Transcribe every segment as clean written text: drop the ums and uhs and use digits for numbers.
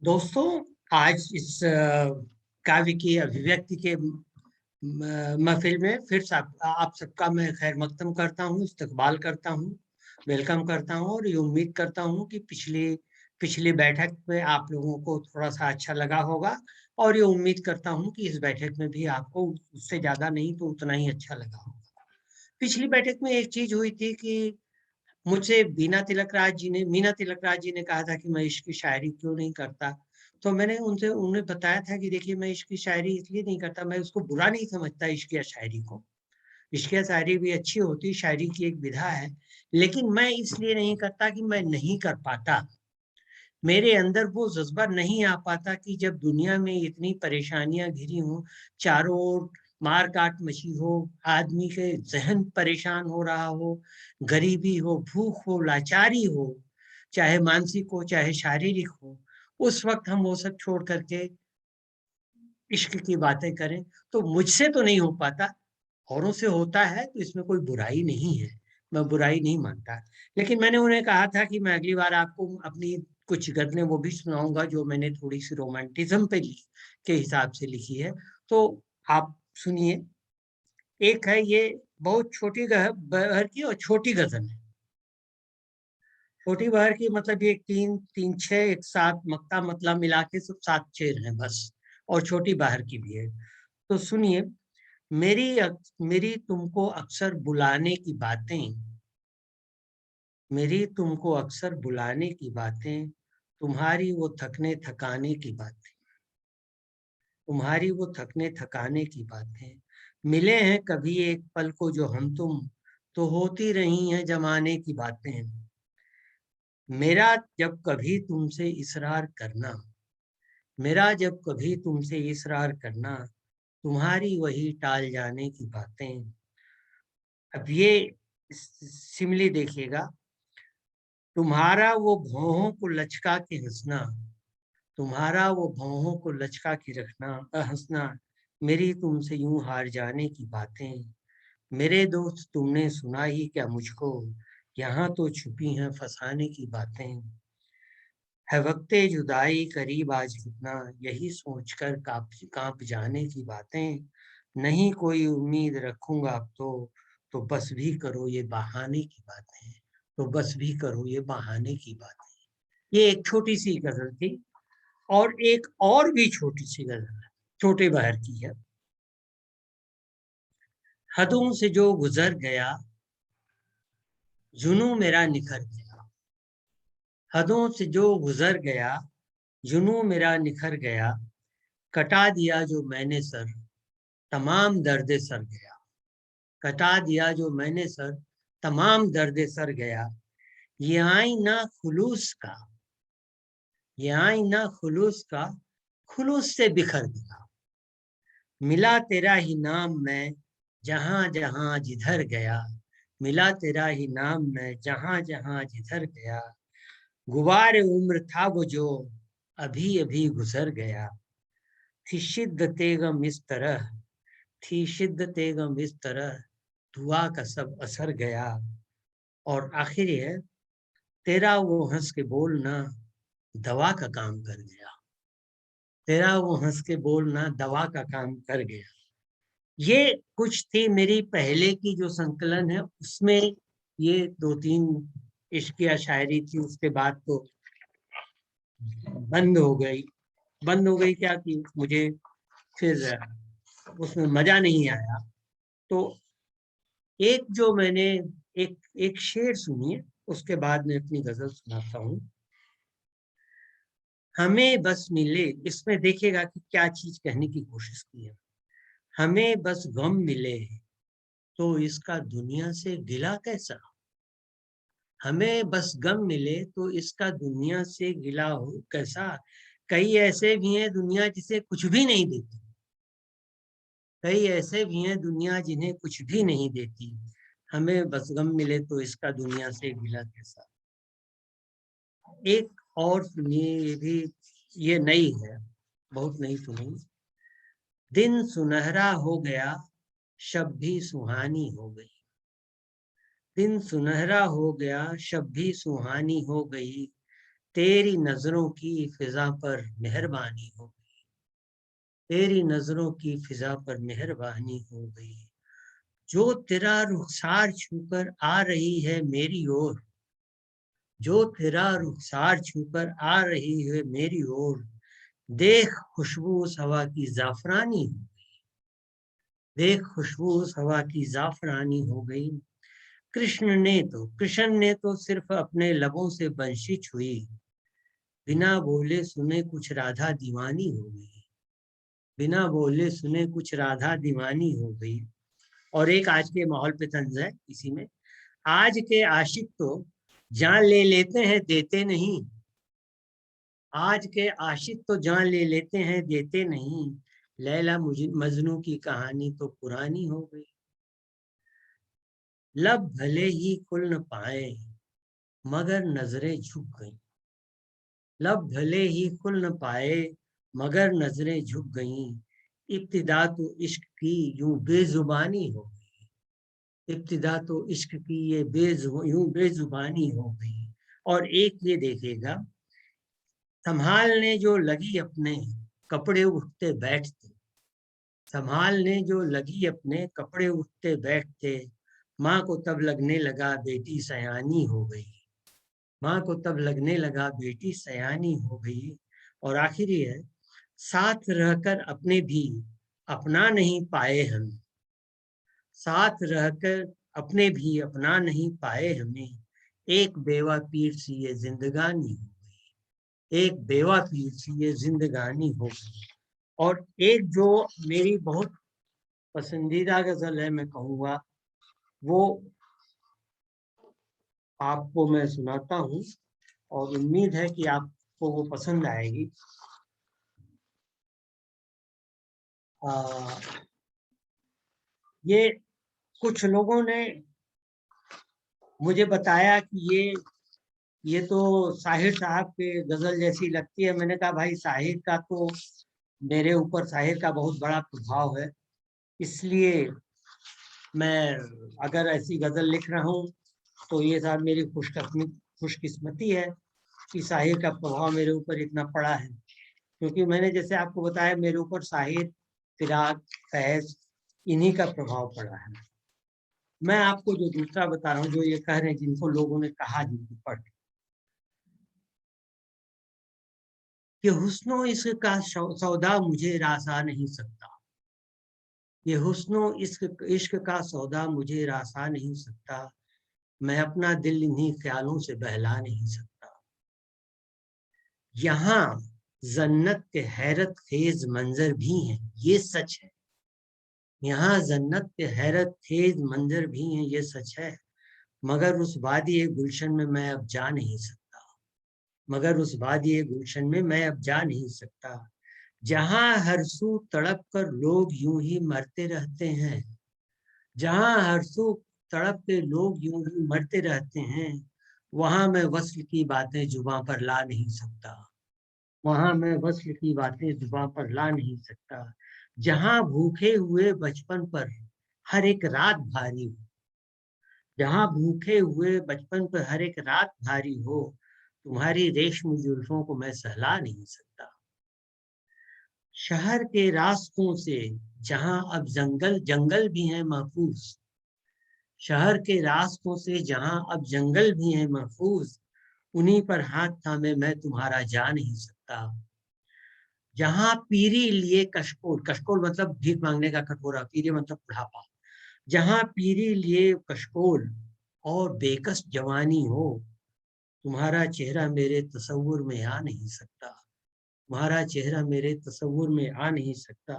दोस्तों, आज इस काव्य की अभिव्यक्ति के महफिल में फिर से आप सबका मैं खैर मकदम करता हूँ, इस्तकबाल करता हूँ, वेलकम करता हूँ और ये उम्मीद करता हूँ कि पिछली पिछली बैठक में आप लोगों को थोड़ा-सा अच्छा लगा होगा और ये उम्मीद करता हूँ कि इस बैठक में भी आपको उससे ज़्यादा नहीं तो उतना ही अच्छा लगा होगा। पिछली बैठक में एक चीज़ हुई थी कि मुझसे मीना तिलकराज जी ने कहा था कि मैं इश्क की शायरी क्यों नहीं करता? तो मैंने उनसे उन्हें बताया था कि देखिए मैं इश्क की शायरी इसलिए नहीं करता, मैं उसको बुरा नहीं समझता इश्क या शायरी को। इश्क या शायरी भी अच्छी होती है, शायरी की एक विधा है। लेकिन मैं इसलिए नहीं करता कि मैं नहीं कर पाता। मेरे अंदर वो जज़्बा नहीं आ पाता कि जब दुनिया में इतनी परेशानियाँ घिरी हों, चारों ओर मार-काट मची हो, आदमी के ज़हन परेशान हो रहा हो, गरीबी हो, भूख हो, लाचारी हो, चाहे मानसिक हो, चाहे शारीरिक हो, उस वक़्त हम वो सब छोड़ कर के इश्क की बातें करें, तो मुझसे तो नहीं हो पाता, औरों से होता है तो इसमें कोई बुराई नहीं है, मैं बुराई नहीं मानता। लेकिन मैंने उन्हें कहा था कि मैं अगली बार आपको अपनी कुछ गज़लें वो भी सुनाऊँगा जो मैंने थोड़ी-सी रोमांटिज़्म पे के हिसाब से लिखी है, तो आप सुनिए। एक है ये बहुत छोटी बहर की और छोटी गज़ल है। छोटी बहर की मतलब ये 3, 6, एक 7 मक्ता मतलब मिला के सब 7 शेर हैं बस और छोटी बहर की भी है। तो सुनिए, मेरी तुमको अक्सर बुलाने की बातें, मेरी तुमको अक्सर बुलाने की बातें, तुम्हारी वो थकने थकाने की बातें, तुम्हारी वो थकने थकाने की बातें, मिले हैं कभी एक पल को जो हम तुम, तो होती रही हैं ज़माने की बातें। मेरा जब कभी तुमसे इसरार करना, मेरा जब कभी तुमसे इसरार करना, तुम्हारी वही टाल जाने की बातें। अब ये सिमिली देखिएगा, तुम्हारा वो भौहों को लचका के हँसना, तुम्हारा वो भौहों को लचका के रखना हँसना, मेरी तुमसे यूँ हार जाने की बातें। मेरे दोस्त तुमने सुना ही क्या मुझको, यहाँ तो छुपी हैं फसाने की बातें। है वक़्ते जुदाई करीब आज कितना, यही सोचकर काँप जाने की बातें। नहीं कोई उम्मीद रखूँगा अब तो बस भी करो ये बहाने की बातें, तो बस भी करो ये बहाने की बातें। ये एक छोटी-सी गज़ल थी और एक और भी छोटी-सी गज़ल है, छोटे बहार की है। हदों से जो गुज़र गया, जुनूँ मेरा निखर गया। हदों से जो गुज़र गया, जुनूँ मेरा निखर गया। कटा दिया जो मैंने सर, तमाम दर्द सर गया। कटा दिया जो मैंने सर, तमाम दर्द सर गया। ये आईना खुलूस का, ये आईना खुलूस का, खुलूस से बिखर गया। मिला तेरा ही नाम मैं जहाँ जहाँ जिधर गया, मिला तेरा ही नाम मैं जहाँ जहाँ जिधर गया। गुबार उम्र था वो जो अभी अभी गुजर गया। थी शिद्दते गम इस तरह, थी शिद्दते गम इस तरह, दुआ का सब असर गया। और आखिर ये है, तेरा वो हंस के बोलना दवा का काम कर गया। तेरा वो हंस के बोलना दवा का काम कर गया। ये कुछ थी मेरी पहले की जो संकलन है उसमें, ये 2-3 इश्क या शायरी थी। उसके बाद तो बंद हो गई। बंद हो गई क्या कि मुझे फिर उसमें मजा नहीं आया। तो एक जो मैंने एक एक शेर सुनिए, उसके बाद मैं अपनी गजल सुनाता हूँ। हमें बस मिले, इसमें देखिएगा कि क्या चीज कहने की कोशिश की है। हमें बस गम मिले तो इसका दुनिया से गिला कैसा, हमें बस गम मिले तो इसका दुनिया से गिला हो कैसा। कई ऐसे भी हैं दुनिया जिसे कुछ भी नहीं देती, कई ऐसे भी हैं दुनिया जिन्हें कुछ भी नहीं देती। हमें बस गम मिले तो इसका दुनिया से गिला कैसा। एक और सुनिए, ये भी ये नई है, बहुत नई सुनी। दिन सुनहरा हो गया, शब भी सुहानी हो गई। दिन सुनहरा हो गया, शब भी सुहानी हो गई। तेरी नजरों की फिजा पर मेहरबानी हो गई, तेरी नजरों की फिजा पर मेहरबानी हो गई। जो तेरा रुखसार छूकर आ रही है मेरी ओर, जो तेरा रुखसार छूकर आ रही है मेरी ओर, देख खुशबू उस हवा की जाफरानी हो, देख खुशबू उस हवा की जाफरानी हो गई। कृष्ण ने तो सिर्फ अपने लबों से बंशी छुई, बिना बोले सुने कुछ राधा दीवानी हो गई, बिना बोले सुने कुछ राधा दीवानी हो गई। और एक आज के माहौल पे तंज है इसी में। आज के आशिक तो जान ले लेते हैं देते नहीं, आज के आशिक तो जान ले लेते हैं देते नहीं, लैला मजनू की कहानी तो पुरानी हो गई। लब भले ही खुल न पाए मगर नजरें झुक गईं, लब भले ही खुल न पाए मगर नजरें झुक गईं। इब्तिदा तो इश्क की यूं बेजुबानी हो गई, इब्तिदा तो इश्क की ये यूं बेजुबानी हो गई। और एक ये देखिएगा, संभालने जो लगी अपने कपड़े उठते बैठते, संभालने जो लगी अपने कपड़े उठते बैठते, माँ को तब लगने लगा बेटी सयानी हो गई, माँ को तब लगने लगा बेटी सयानी हो गई। और आखिरी है, साथ रहकर अपने भी अपना नहीं पाए हम, साथ रहकर अपने भी अपना नहीं पाए हमें, एक बेवा पीर सी ये जिंदगानी हो गई, एक बेवा पीर सी ये जिंदगानी हो गई। और एक जो मेरी बहुत पसंदीदा गजल है मैं कहूँगा, वो आपको मैं सुनाता हूँ और उम्मीद है कि आपको वो पसंद आएगी। ये कुछ लोगों ने मुझे बताया कि ये तो साहिर साहब के गजल जैसी लगती है। मैंने कहा भाई साहिर का तो मेरे ऊपर साहिर का बहुत बड़ा प्रभाव है, इसलिए मैं अगर ऐसी गजल लिख रहा हूँ तो ये साहब मेरी खुशकिस्मती है कि साहिर का प्रभाव मेरे ऊपर इतना पड़ा है। क्योंकि मैंने जैसे आपको बताया मेरे ऊपर साहिर, फिराक, फैज, इन्हीं का प्रभाव पड़ा है। मैं आपको जो दूसरा बता रहा हूँ, जो ये कह रहे हैं जिनको लोगों ने कहा जिनको पढ़ कि हुस्नो इश्क का सौदा मुझे रासा नहीं सकता, ये हुस्नो इश्क इश्क का सौदा मुझे रासा नहीं सकता, मैं अपना दिल इन्हीं ख्यालों से बहला नहीं सकता। यहाँ जन्नत के हैरत खेज मंजर भी हैं, ये सच है, यहाँ जन्नत के हैरत खेज मंजर भी हैं, ये सच है। मगर उस वादी गुलशन में मैं अब जा नहीं सकता, मगर उस वादी गुलशन में मैं अब जा नहीं सकता, जहां हर सू तड़प कर लोग यूं ही मरते रहते हैं, जहां हर सू तड़प के लोग यूं ही मरते रहते हैं, वहां मैं वस्ल की बातें जुबां पर ला नहीं सकता, वहां मैं वस्ल की बातें जुबां पर ला नहीं सकता। जहां भूखे हुए बचपन पर हर एक रात भारी हो, जहां भूखे हुए बचपन पर हर एक रात भारी हो, तुम्हारी रेशमी जुल्फों को मैं सहला नहीं सकता। शहर के रास्तों से जहां अब जंगल जंगल भी हैं महफूज, शहर के रास्तों से जहां अब जंगल भी हैं महफूज, उन्हीं पर हाथ थामे मैं तुम्हारा जा नहीं सकता। जहां पीरी लिए कशकोल, कशकोल मतलब भीख मांगने का कटोरा, पीरी मतलब बुढ़ापा, जहां पीरी लिए कशकोल और बेकस जवानी हो, तुम्हारा चेहरा मेरे तसव्वुर में आ नहीं सकता, तुम्हारा चेहरा मेरे तसव्वुर में आ नहीं सकता।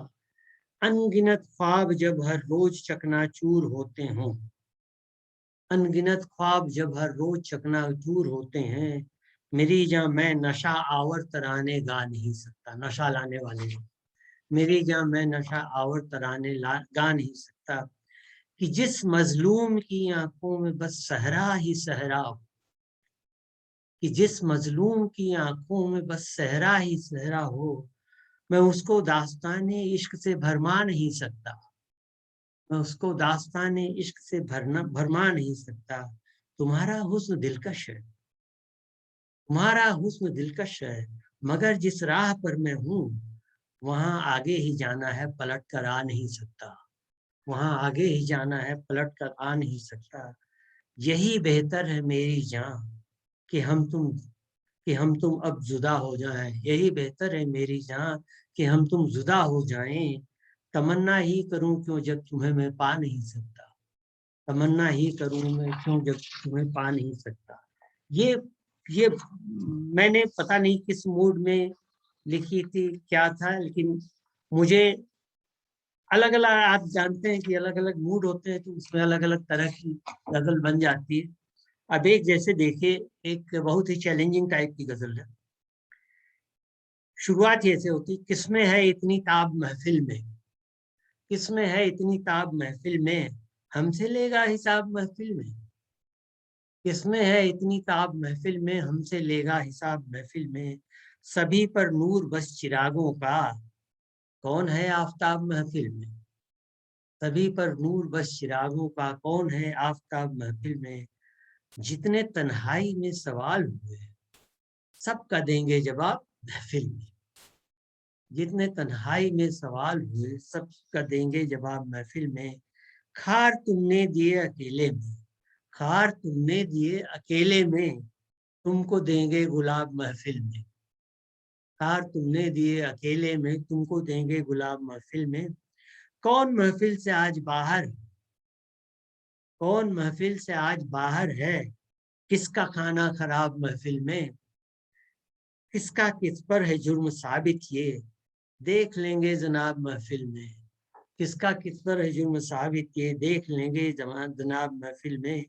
अनगिनत ख्वाब जब हर रोज चकनाचूर होते हों, अनगिनत ख्वाब जब हर रोज चकनाचूर होते हैं, मेरी जान मैं नशा आवर तराने गा नहीं सकता, नशा लाने वाले हैं, मेरी जान मैं नशा आवर तराने गा नहीं सकता। कि जिस मजलूम की आंखों में बस सहरा ही सहरा हो, कि जिस मजलूम की आंखों में बस सहरा ही सहरा हो, मैं उसको दास्ताने इश्क से भरमा नहीं सकता, मैं उसको दास्ताने इश्क से भरमा नहीं सकता। तुम्हारा हुस्न दिलकश है, तुम्हारा हुस्न दिलकश है, मगर जिस राह पर मैं हूँ वहां आगे ही जाना है, पलट कर आ नहीं सकता। वहां आगे ही जाना है, पलट कर आ नहीं सकता। यही बेहतर है मेरी जान कि हम तुम अब जुदा हो जाएं। यही बेहतर है मेरी जान कि हम तुम जुदा हो जाएं। तमन्ना ही करूं क्यों जब तुम्हें मैं पा नहीं सकता। तमन्ना ही करूं मैं क्यों जब तुम्हें पा नहीं सकता। ये ये मैंने पता नहीं किस मूड में लिखी थी, क्या था, लेकिन मुझे अलग अलग, आप जानते हैं कि अलग अलग मूड होते हैं तो उसमें अलग अलग तरह की गजल बन जाती है। अब एक जैसे देखिए, एक बहुत ही चैलेंजिंग टाइप की गजल है। शुरुआत ऐसे होती, किसमें है इतनी ताब महफिल में, किसमें है इतनी ताब महफिल में, हमसे लेगा हिसाब महफिल में। किसमें है इतनी ताब महफिल में, हमसे लेगा हिसाब महफिल में। सभी पर नूर बस चिरागों का, कौन है आफताब महफिल में। सभी पर नूर बस चिरागों का, कौन है आफताब महफिल में। जितने तन्हाई में सवाल हुए, सबका देंगे जवाब महफिल में। जितने तन्हाई में सवाल हुए, सबका देंगे जवाब महफिल में। खार तुमने दिए अकेले में, खार तुमने दिए अकेले में, तुमको देंगे गुलाब महफिल में। खार तुमने दिए अकेले में, तुमको देंगे गुलाब महफिल में। कौन महफिल से आज बाहर, कौन महफिल से आज बाहर है, किसका खाना खराब महफिल में। किसका किस पर है जुर्म साबित, ये देख लेंगे जनाब महफिल में। किसका किस पर है जुर्म साबित, ये देख लेंगे जनाब महफिल में।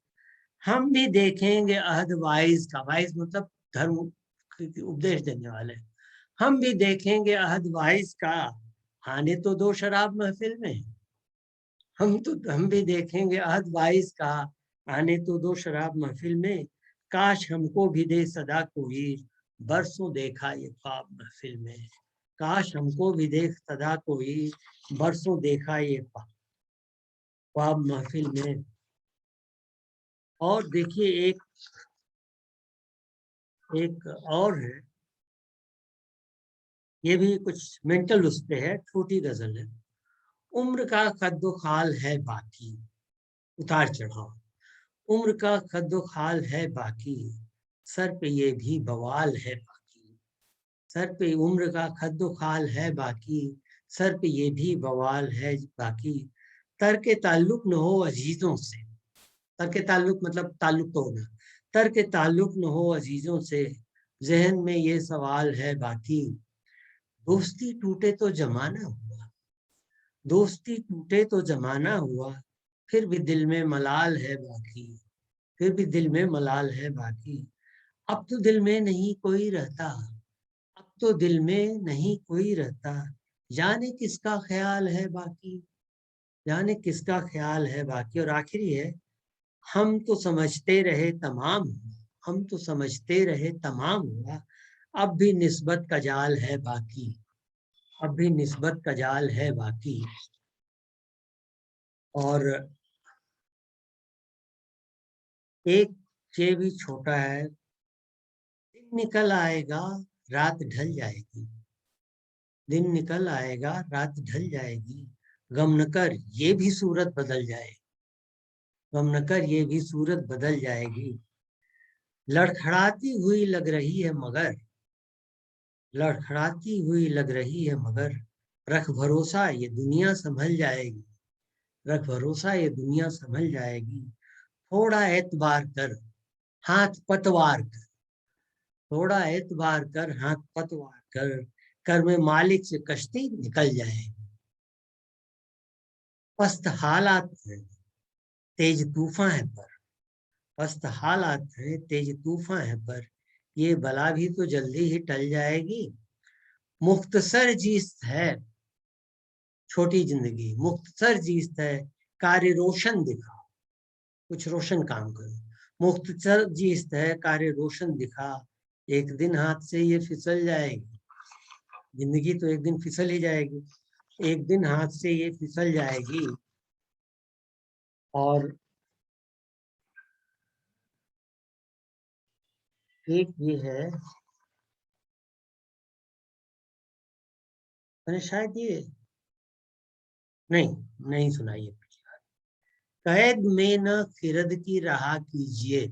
हम भी देखेंगे अहद वाइज का, वाइज मतलब धर्म उपदेश देने वाले। हम भी देखेंगे अहद वाइज का, आने तो दो शराब महफिल में। हम भी देखेंगे अहद वाइज का, आने तो दो शराब महफिल में। काश हमको भी दे सदा कोई, बरसों देखा ये ख्वाब महफिल में। काश हमको भी देख सदा कोई, बरसों देखा ये ख्वाब महफिल में। और देखिए एक एक और है, ये भी कुछ मेंटल उस पे है, छोटी गजल है। उम्र का कद्दो खाल है बाकी, उतार चढ़ाव। उम्र का कद्दो खाल है बाकी, सर पे ये भी बवाल है बाकी। सर पे उम्र का खद्दो खाल है बाकी, सर पे ये भी बवाल है बाकी। तर्क ताल्लुक न हो अजीजों से, तर्क ताल्लुक मतलब ताल्लुक तोड़ना। तर्क ताल्लुक न हो अजीजों से, जहन में ये सवाल है बाकी। दोस्ती टूटे तो जमाना हुआ, दोस्ती टूटे तो जमाना हुआ, फिर भी दिल में मलाल है बाकी। फिर भी दिल में मलाल है बाकी। अब तो दिल में नहीं कोई रहता, अब तो दिल में नहीं कोई रहता। जाने किसका ख्याल है बाकी, जाने किसका ख्याल है बाकी। और आखिरी है, हम तो समझते रहे तमाम हुआ, हम तो समझते रहे तमाम हुआ, अब भी निस्बत का जाल है बाकी। अब भी निस्बत का जाल है बाकी। और एक ये भी छोटा है, दिन निकल आएगा रात ढल जाएगी, दिन निकल आएगा रात ढल जाएगी, गम न कर ये भी सूरत बदल जाएगी, गम न कर ये भी सूरत बदल जाएगी। लड़खड़ाती हुई लग रही है मगर, लड़खड़ाती हुई लग रही है मगर, रख भरोसा ये दुनिया संभल जाएगी, रख भरोसा ये दुनिया संभल जाएगी। थोड़ा एतबार कर हाथ पतवार कर, थोड़ा एतबार कर हाथ पतवार कर, कर में मालिक से कश्ती निकल जाएगी। पस्त हालात है तेज तूफान है पर, पस्त हालात है तेज तूफान है पर, ये बला भी तो जल्दी ही टल जाएगी। मुख्तसर जीस्त है छोटी जिंदगी, मुख्तसर जीस्त है कार्य रोशन दिखा, कुछ रोशन काम करो। मुख्तसर जीस्त है कार्य रोशन दिखा, एक दिन हाथ से ये फिसल जाएगी। जिंदगी तो एक दिन फिसल ही जाएगी, एक दिन हाथ से ये फिसल जाएगी। और एक ये है, मैंने शायद ये नहीं नहीं सुनाई है। कैद में न खिरद की रहा कीजिए।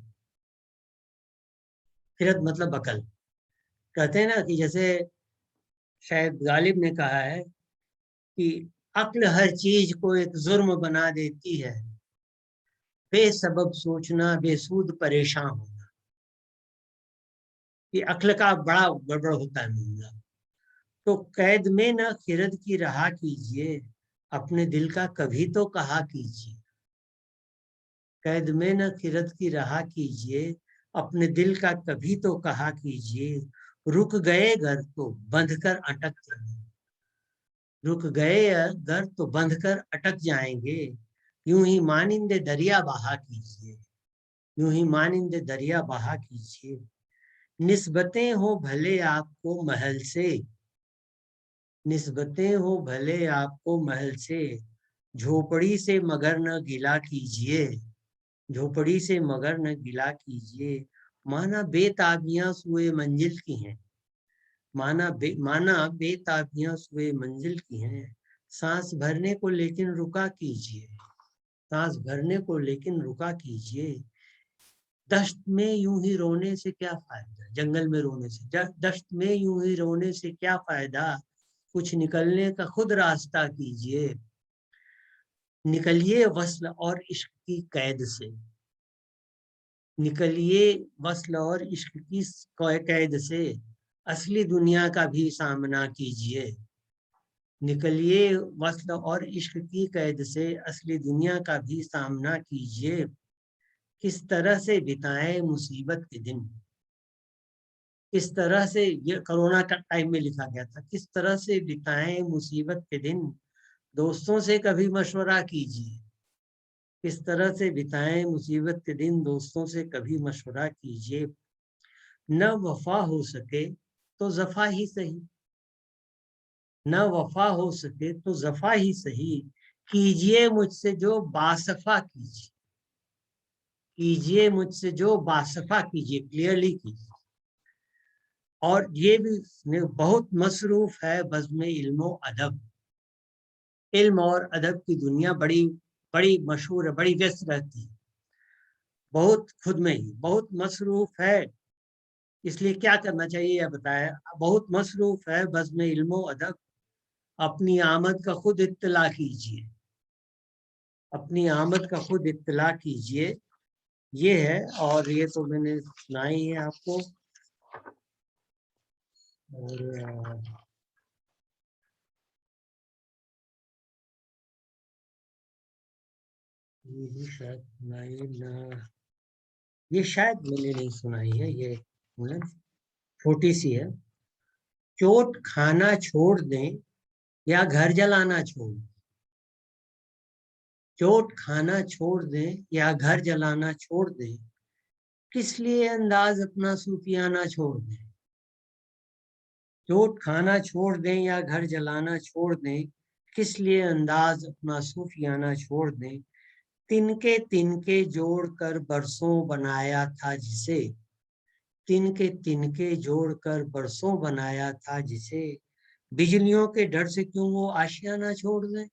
खिरद मतलब अकल। कहते हैं ना कि जैसे शायद गालिब ने कहा है कि अक्ल हर चीज को एक जुर्म बना देती है, बेसबब सोचना बेसूद परेशान होना। ये अक्ल का बड़ा गड़बड़ होता है मामला। तो कैद में न खिरद की रहा कीजिए, अपने दिल का कभी तो कहा कीजिए। कैद में न खिरद की रहा कीजिए, अपने दिल का कभी तो कहा कीजिए। रुक गए घर तो बंध कर अटक जाएंगे। रुक गए घर तो बंध कर अटक जाएंगे। यूं ही मानिंदे दरिया बहा कीजिए। यूं ही मानिंदे दरिया बहा कीजिए। निस्बतें हो भले आपको महल से। निस्बतें हो भले आपको महल से। झोपड़ी से मगर न गिला कीजिए। झोपड़ी से मगर न गिला कीजिए। माना बेताबियां सुए मंजिल की हैं। माना बेताबियां सुए मंजिल की हैं। सांस भरने को लेकिन रुका कीजिए। सांस भरने को लेकिन रुका कीजिए। दश्त में यूं ही रोने से क्या फायदा, जंगल में रोने से, दश्त में यूं ही रोने से क्या फायदा। कुछ निकलने का खुद रास्ता कीजिए। निकलिए वस्ल और इश्क की कैद से। निकलिए वस्ल और इश्क की कैद से। असली दुनिया का भी सामना कीजिए। निकलिए वस्ल और इश्क की कैद से। असली दुनिया का भी सामना कीजिए। किस तरह से बिताएं मुसीबत के दिन। किस तरह से, ये कोरोना का टाइम में लिखा गया था, किस तरह से बिताएं मुसीबत के दिन। दोस्तों से कभी मशवरा कीजिए। किस तरह से बिताएं मुसीबत के दिन, दोस्तों से कभी मशवरा कीजिए। न वफा हो सके तो जफा ही सही। न वफा हो सके तो जफा ही सही। कीजिए मुझसे जो बासफा कीजिए। कीजिए मुझसे जो बासफा कीजिए, क्लियरली कीजिए। और ये भी बहुत मसरूफ है बज़्म इल्म और अदब। इल्म और अदब की दुनिया बड़ी बड़ी मशहूर है, बड़ी व्यस्त रहती है, बहुत खुद में ही बहुत मसरूफ है। इसलिए क्या करना चाहिए यह बताया, बहुत मसरूफ है बज़्म इल्म और अदब। अपनी आमद का खुद इत्तला कीजिए। अपनी आमद का खुद इत्तला कीजिए, ये है। और ये तो मैंने सुनाई है आपको। और ये भी शायद सुनाई ना, ये शायद मैंने नहीं सुनाई है ये, मतलब छोटी सी है। चोट खाना छोड़ दें या घर जलाना छोड़ दें। चोट खाना छोड़ दें या घर जलाना छोड़ दें। किस लिए अंदाज अपना सूफियाना छोड़ दें। चोट खाना छोड़ दें या घर जलाना छोड़ दें। किस लिए अंदाज अपना सूफियाना छोड़ दें। तिनके तिनके जोड़ कर बरसों बनाया था जिसे। तिनके जोड़कर बरसों बनाया था जिसे। बिजलियों के डर से क्यों वो आशियाना छोड़ दें।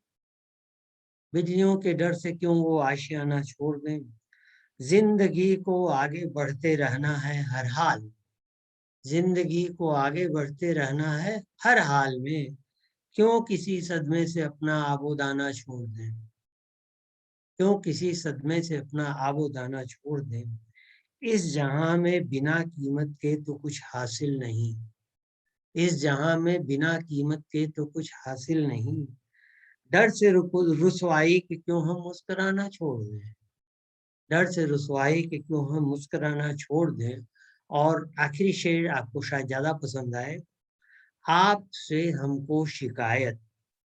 बिजलियों के डर से क्यों वो आशियाना छोड़ दें। जिंदगी को आगे बढ़ते रहना है हर हाल। जिंदगी को आगे बढ़ते रहना है हर हाल में। क्यों किसी सदमे से अपना आबोदाना छोड़ दें। क्यों किसी सदमे से अपना आबोदाना छोड़ दें। इस जहां में बिना कीमत के तो कुछ हासिल नहीं। इस जहां में बिना कीमत के तो कुछ हासिल नहीं। डर से रुसवाई के क्यों हम मुस्कुराना छोड़ दें। डर से रुसवाई के क्यों हम मुस्कुराना छोड़ दें। और आखिरी शेर आपको शायद ज्यादा पसंद आए। आपसे हमको शिकायत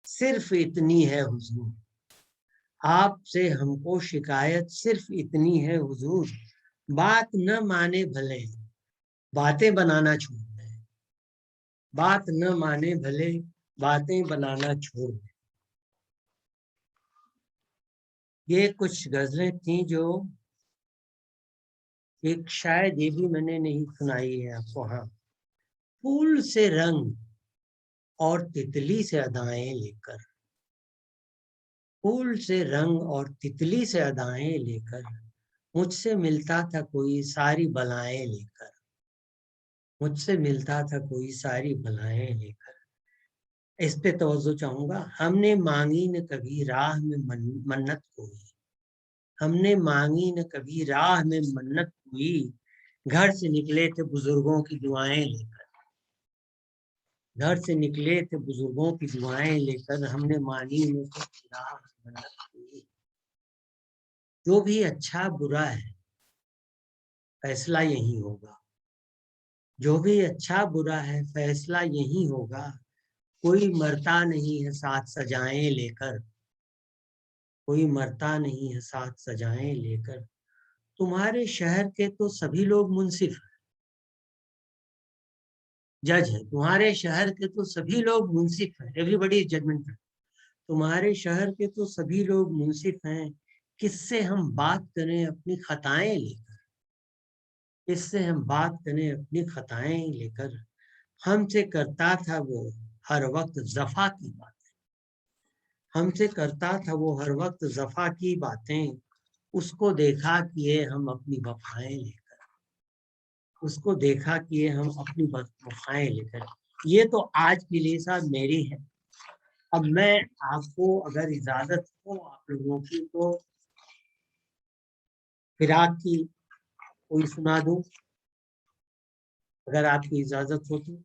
सिर्फ इतनी है हुजूर। आपसे हमको शिकायत सिर्फ इतनी है हुजूर। बात न माने भले बातें बनाना छोड़ दें। बात न माने भले बातें बनाना छोड़ दें। ये कुछ गजलें थी जो एक शायद ये भी मैंने नहीं सुनाई है आपको। हाँ, फूल से रंग और तितली से अदाएं लेकर, फूल से रंग और तितली से अदाएं लेकर, मुझसे मिलता था कोई सारी बलाएं लेकर, मुझसे मिलता था कोई सारी बलाएं लेकर। इस पे तवज्जो चाहूंगा। हमने मांगी न कभी राह में मन्नत कोई, हमने मांगी न कभी राह में मन्नत कोई, घर से निकले थे बुजुर्गों की दुआएं लेकर, घर से निकले थे बुजुर्गों की दुआएं लेकर, हमने मांगी न कभी राह में मन्नत कोई। जो भी अच्छा बुरा है फैसला यही होगा, जो भी अच्छा बुरा है फैसला यही होगा। कोई मरता नहीं है साथ सजाएं लेकर, कोई मरता नहीं है साथ सजाएं लेकर। तुम्हारे शहर के तो सभी लोग मुंसिफ जज है, तुम्हारे शहर के तो सभी लोग मुंसिफ हैं, एवरीबडी इज जजमेंटल। तुम्हारे शहर के तो सभी लोग मुंसिफ हैं, किससे हम बात करें अपनी खताएं लेकर, किससे हम बात करें अपनी खताएं लेकर। हमसे करता था वो हर वक्त जफा की बात, हमसे करता था वो हर वक्त जफा की बातें, उसको देखा किए हम अपनी वफाएं लेकर, उसको देखा किए हम अपनी वफाएं लेकर। ये तो आज के लिए साहब मेरी है। अब मैं आपको अगर इजाजत हो आप लोगों की तो फिराक की कोई सुना दूं, अगर आपकी इजाजत हो तो।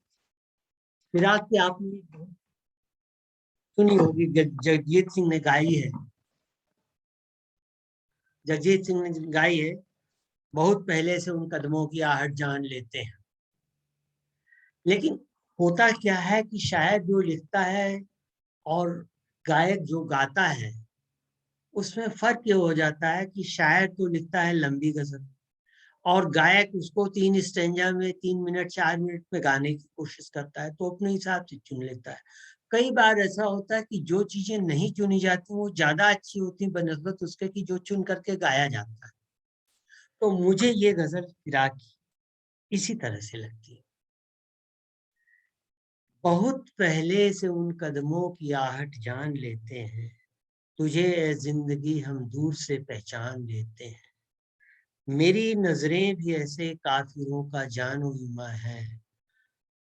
फिराक की आपने सुनी होगी, जगजीत सिंह ने गाई है, जगजीत सिंह ने गाई है। बहुत पहले से उन कदमों की आहट जान लेते हैं। लेकिन होता क्या है कि शायद जो लिखता है और गायक जो गाता है उसमें फर्क ये हो जाता है कि शायर तो लिखता है लंबी गजल और गायक उसको 3 स्टेंजा में 3 मिनट 4 मिनट में गाने की कोशिश करता है, तो अपने हिसाब से चुन लेता है। कई बार ऐसा होता है कि जो चीजें नहीं चुनी जाती वो ज्यादा अच्छी होती बनस्बत उसके कि जो चुन करके गाया जाता है। तो मुझे ये गजल फिराक इसी तरह से लगती है। बहुत पहले से उन कदमों की आहट जान लेते हैं, तुझे ए जिंदगी हम दूर से पहचान लेते हैं। मेरी नजरें भी ऐसे काफिरों का जानो ईमान है,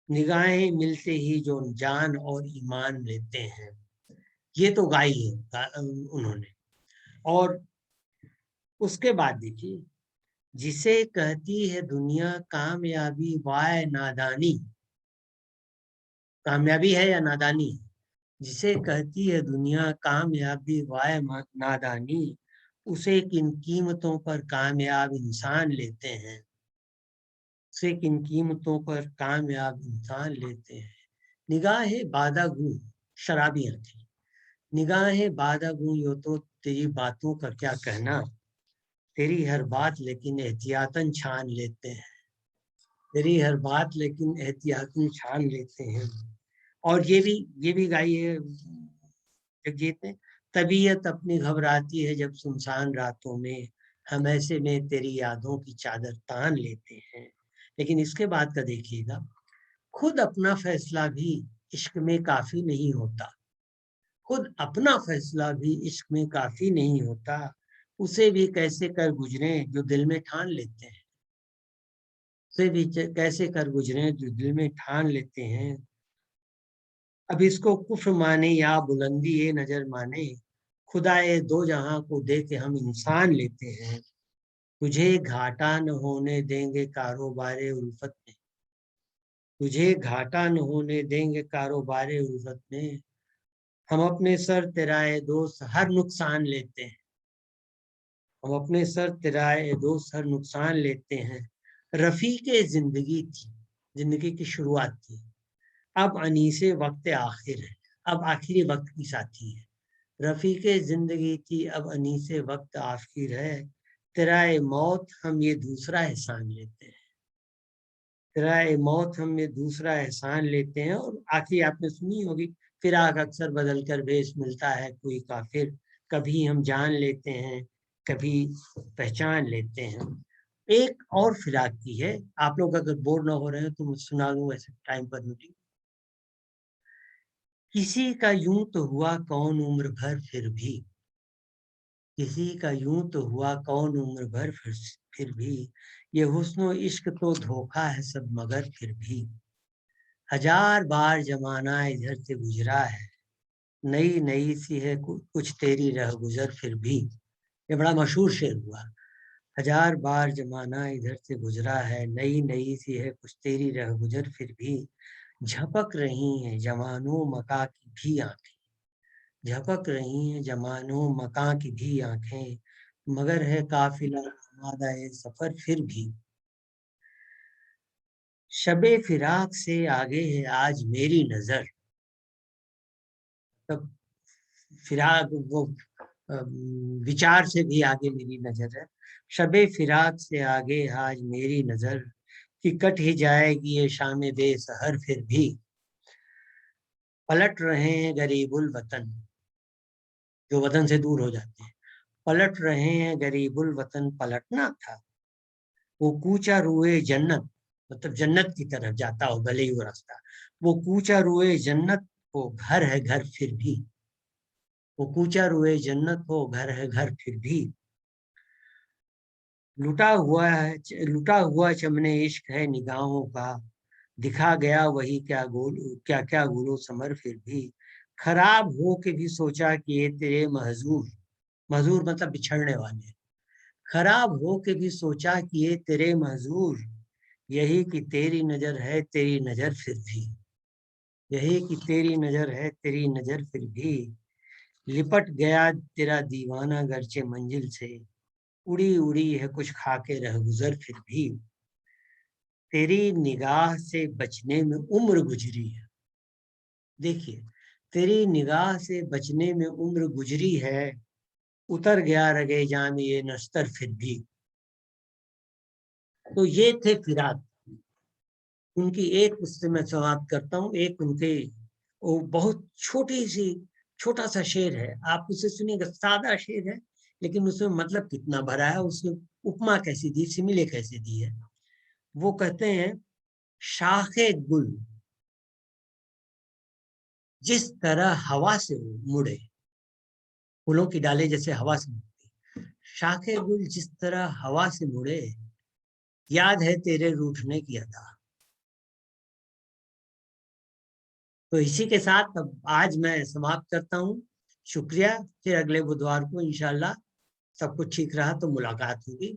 निगाहें मिलते ही जो जान और ईमान लेते हैं। ये तो गाई है उन्होंने। और उसके बाद देखिए, जिसे कहती है दुनिया कामयाबी वाय नादानी, कामयाबी है या नादानी, जिसे कहती है दुनिया कामयाबी वाय नादानी, उसे किन कीमतों पर कामयाब इंसान लेते हैं, उसे किन कीमतों पर कामयाब इंसान लेते हैं। निगाहें बादागू शराबियां थी, निगाहें बादागू यो तो तेरी बातों का क्या कहना, तेरी हर बात लेकिन एहतियातन छान लेते हैं, तेरी हर बात लेकिन एहतियातन छान लेते हैं। और ये भी गाई है जगजीत ने। तबीयत अपनी घबराती है जब सुनसान रातों में, हम ऐसे में तेरी यादों की चादर तान लेते हैं। लेकिन इसके बाद का देखिएगा, खुद अपना फैसला भी इश्क में काफी नहीं होता, खुद अपना फैसला भी इश्क में काफी नहीं होता, उसे भी कैसे कर गुजरे जो दिल में ठान लेते हैं, उसे भी कैसे कर गुजरे जो दिल में ठान लेते हैं। अब इसको कुफ्र माने या बुलंदी ये नजर माने, खुदाए दो जहां को दे के हम इंसान लेते हैं। तुझे घाटा न होने देंगे कारोबारे उल्फत में, तुझे घाटा न होने देंगे कारोबारे उल्फत में, हम अपने सर तेराए दोस्त हर नुकसान लेते हैं, हम अपने सर तेराए दोस्त हर नुकसान लेते हैं। रफीक जिंदगी थी, जिंदगी की शुरुआत थी, अब अनीसे वक्त आखिर है, अब आखिरी वक्त की साथी है। रफीक जिंदगी थी अब अनीसे वक्त आखिर है, तेराए मौत हम ये दूसरा एहसान लेते हैं, तेराए मौत हम ये दूसरा एहसान लेते हैं। और आखिरी आपने सुनी होगी, फिराक अक्सर बदल कर भेष मिलता है कोई काफिर, कभी हम जान लेते हैं कभी पहचान लेते हैं। एक और फिराक की है, आप लोग अगर बोर ना हो रहे हैं तो मैं सुना दूं ऐसे टाइम परमिटिंग। किसी का यूं तो हुआ कौन उम्र भर फिर भी, किसी का यूं तो हुआ कौन उम्र भर फिर भी, ये हुस्न इश्क तो धोखा है सब मगर फिर भी, हजार बार जमाना इधर से गुजरा है, नई नई सी है कुछ तेरी रह गुजर फिर भी। ये बड़ा मशहूर शेर हुआ। हजार बार जमाना इधर से गुजरा है, नई नई सी है कुछ तेरी रह गुजर फिर भी, झपक रही हैं जमानो मका की भी आंखें, झपक रही हैं जमानो मका की भी आंखें, मगर है काफिला आमादा ए सफर फिर भी, शबे फिराक से आगे है आज मेरी नजर। तब फिराक वो विचार से भी आगे मेरी नजर है, शबे फिराक से आगे आज मेरी नजर, कि कट ही जाएगी ये शाम बेसहर फिर भी, पलट रहे हैं गरीबुल वतन, जो वतन से दूर हो जाते हैं, पलट रहे हैं गरीबुल वतन, पलटना था वो कूचा रुए जन्नत, मतलब जन्नत की तरफ जाता हो भले ही वो रास्ता, वो कूचा रुए जन्नत वो घर है घर फिर भी, वो कूचा रुए जन्नत हो घर है घर फिर भी, लुटा हुआ चमने इश्क है निगाहों का, दिखा गया वही क्या गोल क्या क्या गुलो समर फिर भी, खराब हो के भी सोचा कि ये तेरे महजूर, महजूर मतलब बिछड़ने वाले, खराब हो के भी सोचा कि ये तेरे महजूर, यही कि तेरी नजर है तेरी नजर फिर भी, यही कि तेरी नजर है तेरी नजर फिर भी, लिपट गया तेरा दीवाना गरचे मंजिल से, उड़ी उड़ी है कुछ खाके रह गुजर फिर भी, तेरी निगाह से बचने में उम्र गुजरी है। देखिए, तेरी निगाह से बचने में उम्र गुजरी है, उतर गया रगे जान ये नस्तर फिर भी। तो ये थे फिराक, उनकी एक उससे मैं समाप्त करता हूँ, एक उनके वो बहुत छोटी सी छोटा सा शेर है, आप उसे सुनिएगा, सादा शेर है लेकिन उसमें मतलब कितना भरा है, उसमें उपमा कैसी दी, सिमिले कैसे दी है। वो कहते हैं, शाखे गुल जिस तरह हवा से मुड़े, फूलों की डाले जैसे हवा से मुड़ती, शाखे गुल जिस तरह हवा से मुड़े, याद है तेरे रूठने की अदा। तो इसी के साथ अब आज मैं समाप्त करता हूँ। शुक्रिया, फिर अगले बुधवार को इंशाल्लाह सब कुछ ठीक रहा तो मुलाकात होगी।